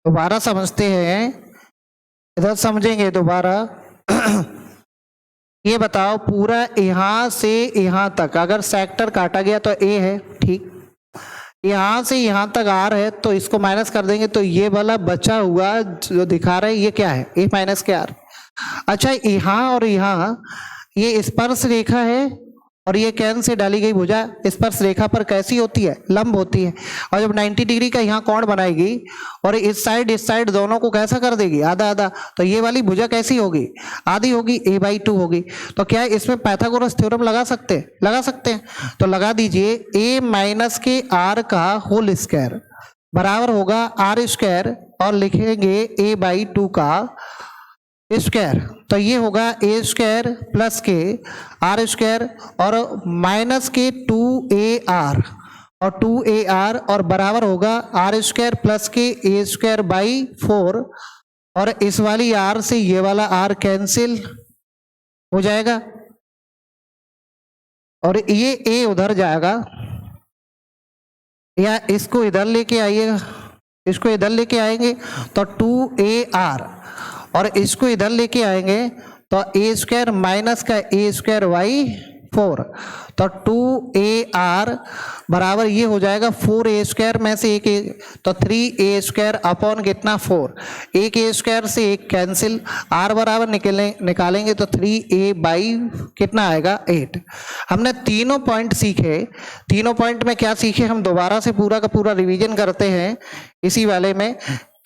दोबारा समझते हैं, इधर समझेंगे दोबारा। ये बताओ, पूरा यहां से यहां तक अगर सेक्टर काटा गया तो ए है, ठीक, यहां से यहां तक आर है, तो इसको माइनस कर देंगे तो ये वाला बचा हुआ जो दिखा रहे हैं ये क्या है, ए माइनस के आर। अच्छा यहाँ और यहाँ ये स्पर्श रेखा है और ये केंद्र से डाली गई भुजा स्पर्श रेखा पर कैसी होती है, लंब होती है, और जब 90 डिग्री का यहाँ कोण बनाएगी और इस साइड दोनों को कैसा कर देगी, आधा आधा, तो ये वाली भुजा कैसी होगी, आधी होगी, a/2 होगी। तो क्या इसमें पाइथागोरस थ्योरम लगा सकते हैं, तो लगा दीजिए, a माइनस के आर का होल स्क्वायर बराबर होगा आर स्क्वायर और लिखेंगे a/2 का स्क्वायर, तो ये होगा ए स्क्वायर प्लस के आर स्क्वायर और माइनस के 2AR और 2AR और बराबर होगा आर स्क्वायर प्लस के ए स्क्वायर बाई 4 और इस वाली आर से ये वाला आर कैंसिल हो जाएगा और ये ए उधर जाएगा, या इसको इधर लेके आइएगा, इसको इधर लेके आएंगे तो 2AR और इसको इधर लेके आएंगे तो ए स्क्वायर माइनस का ए स्क्वायर बाई 4, तो 2AR बराबर ये हो जाएगा 4A स्क्वायर में से एक तो 3A स्क्वायर अपॉन कितना 4, एक ए स्क्वायर से एक कैंसिल, आर बराबर निकालेंगे तो 3A बाई कितना आएगा 8। हमने तीनों पॉइंट सीखे, तीनों पॉइंट में क्या सीखे हम दोबारा से पूरा का पूरा रिवीजन करते हैं इसी वाले में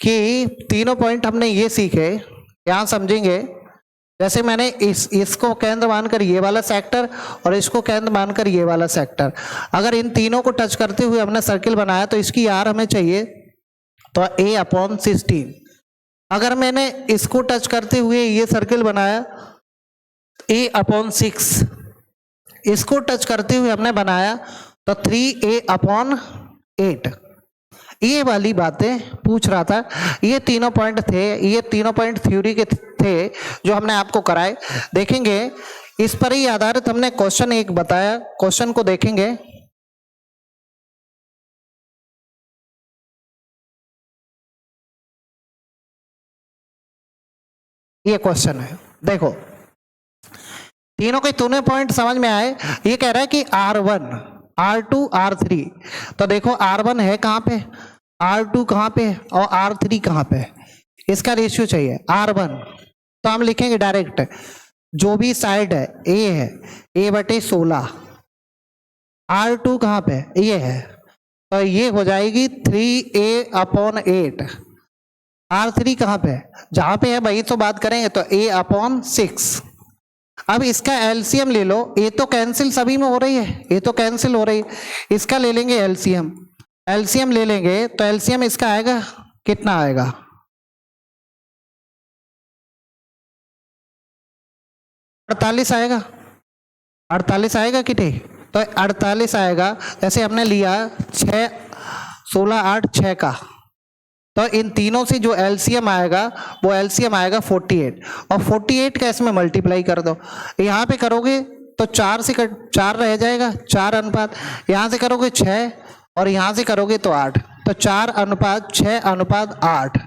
कि तीनों पॉइंट हमने ये सीखे, यहाँ समझेंगे। जैसे मैंने इसको केंद्र मानकर ये वाला सेक्टर और इसको केंद्र मानकर ये वाला सेक्टर, अगर इन तीनों को टच करते हुए हमने सर्किल बनाया तो इसकी आर हमें चाहिए तो A/16। अगर मैंने इसको टच करते हुए ये सर्किल बनाया A/6, इसको टच करते हुए हमने बनाया तो 3A/8। ये वाली बातें पूछ रहा था, ये तीनों पॉइंट थे, ये तीनों पॉइंट थ्योरी के थे जो हमने आपको कराए। देखेंगे इस पर ही आधारित हमने क्वेश्चन एक बताया, क्वेश्चन को देखेंगे। ये क्वेश्चन है, देखो तीनों के तीनों पॉइंट समझ में आए। ये कह रहा है कि R1 R2 R3, तो देखो R1 है कहाँ पे, R2 कहाँ पे और R3 कहाँ पे, इसका रेशियो चाहिए R1, तो हम लिखेंगे डायरेक्ट जो भी साइड है A/16, R2 कहाँ पे ये है तो ये हो जाएगी 3A/8, R3 कहाँ पे जहां पे है वही तो बात करेंगे तो A/6। अब इसका एलसीएम ले लो, ये तो कैंसिल सभी में हो रही है, ये तो कैंसिल हो रही है, इसका ले लेंगे एलसीएम, एलसीएम ले लेंगे तो एलसीएम इसका आएगा कितना आएगा 48 आएगा, 48 आएगा कितने, तो 48 आएगा। जैसे हमने लिया 6 16 8 6 का, तो इन तीनों से जो एलसीएम आएगा वो एलसीएम आएगा 48 और 48 का इसमें मल्टीप्लाई कर दो, यहाँ पे करोगे तो 4 से 4 रह जाएगा, 4 अनुपात, यहाँ से करोगे 6 और यहाँ से करोगे तो 8, तो 4/6/8,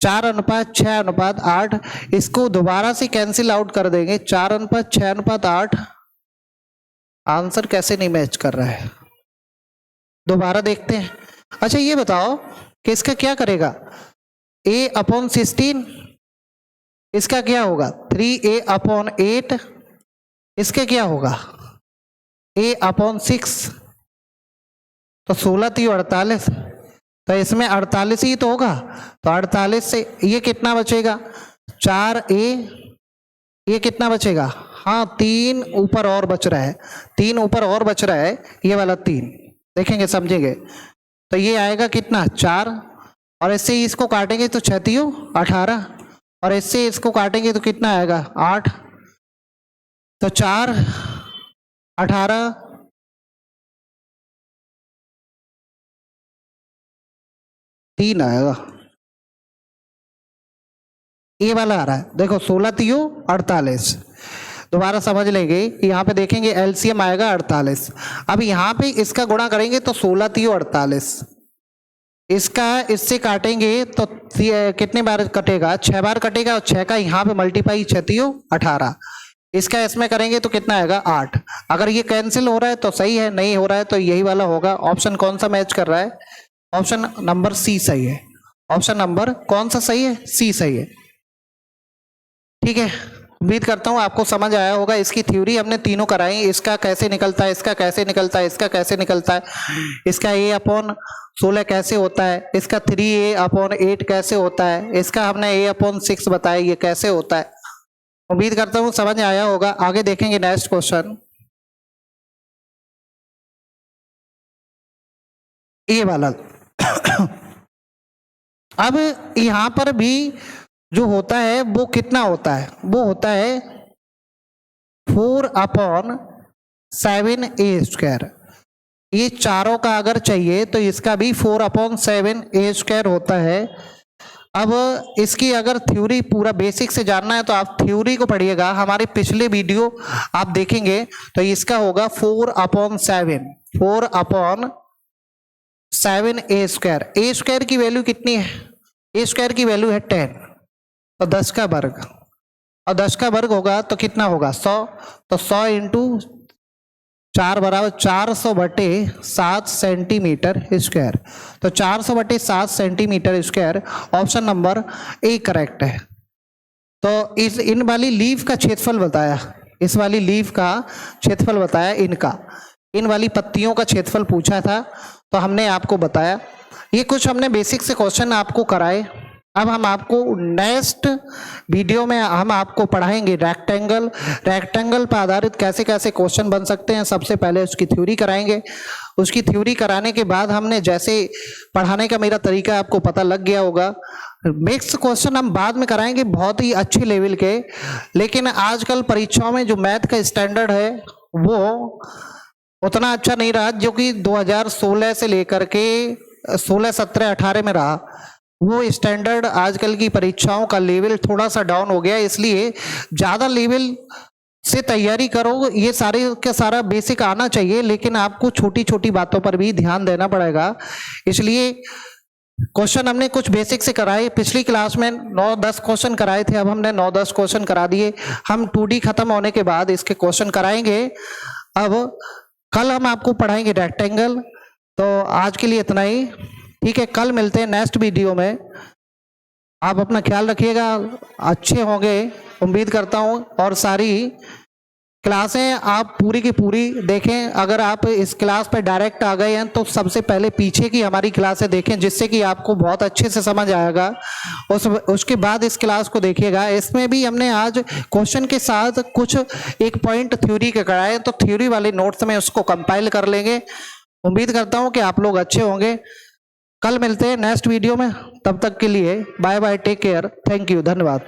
4/6/8, इसको दोबारा से कैंसिल आउट कर देंगे 4/6/8। आंसर कैसे नहीं मैच कर रहा है, दोबारा देखते हैं। अच्छा ये बताओ कि इसका क्या करेगा, A/16, इसका क्या होगा 3A/8, इसके क्या होगा A/6, तो 16 3 48, तो इसमें 48 ही तो होगा, तो 48 से ये कितना बचेगा 4A, ये कितना बचेगा, हाँ 3 ऊपर और बच रहा है, 3 ऊपर और बच रहा है, ये वाला 3 देखेंगे समझेंगे, तो ये आएगा कितना 4 और इससे इसको काटेंगे तो 6 3 18 और इससे इसको काटेंगे तो कितना आएगा 8, तो 4 18 3 आएगा, ये वाला आ रहा है। देखो 16 3 48, दोबारा समझ लेंगे, यहाँ पे देखेंगे एलसीएम आएगा 48, अब यहाँ पे इसका गुणा करेंगे तो 16 3 48, इसका इससे काटेंगे तो कितने बार कटेगा 6 बार कटेगा और 6 का यहाँ पे मल्टीप्लाई 6 3 18, इसका इसमें करेंगे तो कितना आएगा 8। अगर ये कैंसिल हो रहा है तो सही है, नहीं हो रहा है तो यही वाला होगा। ऑप्शन कौन सा मैच कर रहा है, ऑप्शन नंबर सी सही है, ऑप्शन नंबर कौन सा सही है, सी सही है। ठीक है, उम्मीद करता हूँ आपको समझ आया होगा। इसकी थ्योरी हमने तीनों कराई, इसका कैसे निकलता है, इसका कैसे निकलता है, इसका कैसे निकलता है, इसका A/16 कैसे होता है, इसका 3A/8 कैसे होता है, इसका हमने A/6 बताया ये कैसे होता है। उम्मीद करता हूँ समझ आया होगा। आगे देखेंगे नेक्स्ट क्वेश्चन, ये वाला। अब यहाँ पर भी जो होता है वो कितना होता है, वो होता है 4/7a²। ये चारों का अगर चाहिए तो इसका भी 4/7a² होता है। अब इसकी अगर थ्योरी पूरा बेसिक से जानना है तो आप थ्योरी को पढ़िएगा, हमारे पिछले वीडियो आप देखेंगे तो इसका होगा 4/7a²। की वैल्यू कितनी है, a² की वैल्यू है 10, तो 10 का वर्ग, और 10 का वर्ग होगा तो कितना होगा 100, तो 100 इंटू 4 बराबर 400/7 सेंटीमीटर स्क्वायर। तो 400/7 centimetre square option number A correct है। तो इन वाली लीफ का क्षेत्रफल बताया, इस वाली लीफ का क्षेत्रफल बताया, इन वाली पत्तियों का क्षेत्रफल पूछा था तो हमने आपको बताया। ये कुछ हमने बेसिक से क्वेश्चन आपको कराए। अब हम आपको नेक्स्ट वीडियो में हम आपको पढ़ाएंगे रेक्टेंगल पर आधारित कैसे कैसे क्वेश्चन बन सकते हैं। सबसे पहले उसकी थ्योरी कराएंगे, उसकी थ्योरी कराने के बाद हमने जैसे पढ़ाने का मेरा तरीका आपको पता लग गया होगा। नेक्स्ट क्वेश्चन हम बाद में कराएंगे बहुत ही अच्छे लेवल के, लेकिन आजकल परीक्षाओं में जो मैथ का स्टैंडर्ड है वो उतना अच्छा नहीं रहा जो कि 2016 से लेकर के 16, 17, 18 में रहा। वो स्टैंडर्ड आजकल की परीक्षाओं का लेवल थोड़ा सा डाउन हो गया, इसलिए ज़्यादा लेवल से तैयारी करो। ये सारे का सारा बेसिक आना चाहिए, लेकिन आपको छोटी छोटी बातों पर भी ध्यान देना पड़ेगा। इसलिए क्वेश्चन हमने कुछ बेसिक से कराए, पिछली क्लास में 9-10 क्वेश्चन कराए थे, अब हमने 9-10 क्वेश्चन करा दिए। हम 2D खत्म होने के बाद इसके क्वेश्चन कराएंगे। अब कल हम आपको पढ़ाएंगे रेक्टेंगल। तो आज के लिए इतना ही, ठीक है, कल मिलते हैं नेक्स्ट वीडियो में। आप अपना ख्याल रखिएगा, अच्छे होंगे उम्मीद करता हूं, और सारी क्लासें आप पूरी की पूरी देखें। अगर आप इस क्लास पर डायरेक्ट आ गए हैं तो सबसे पहले पीछे की हमारी क्लासें देखें, जिससे कि आपको बहुत अच्छे से समझ आएगा। उसके बाद इस क्लास को देखिएगा। इसमें भी हमने आज क्वेश्चन के साथ कुछ एक पॉइंट थ्योरी के कराए, तो थ्योरी वाले नोट्स में उसको कंपाइल कर लेंगे। उम्मीद करता हूँ कि आप लोग अच्छे होंगे। कल मिलते हैं नेक्स्ट वीडियो में, तब तक के लिए bye bye, take care, thank you, धन्यवाद।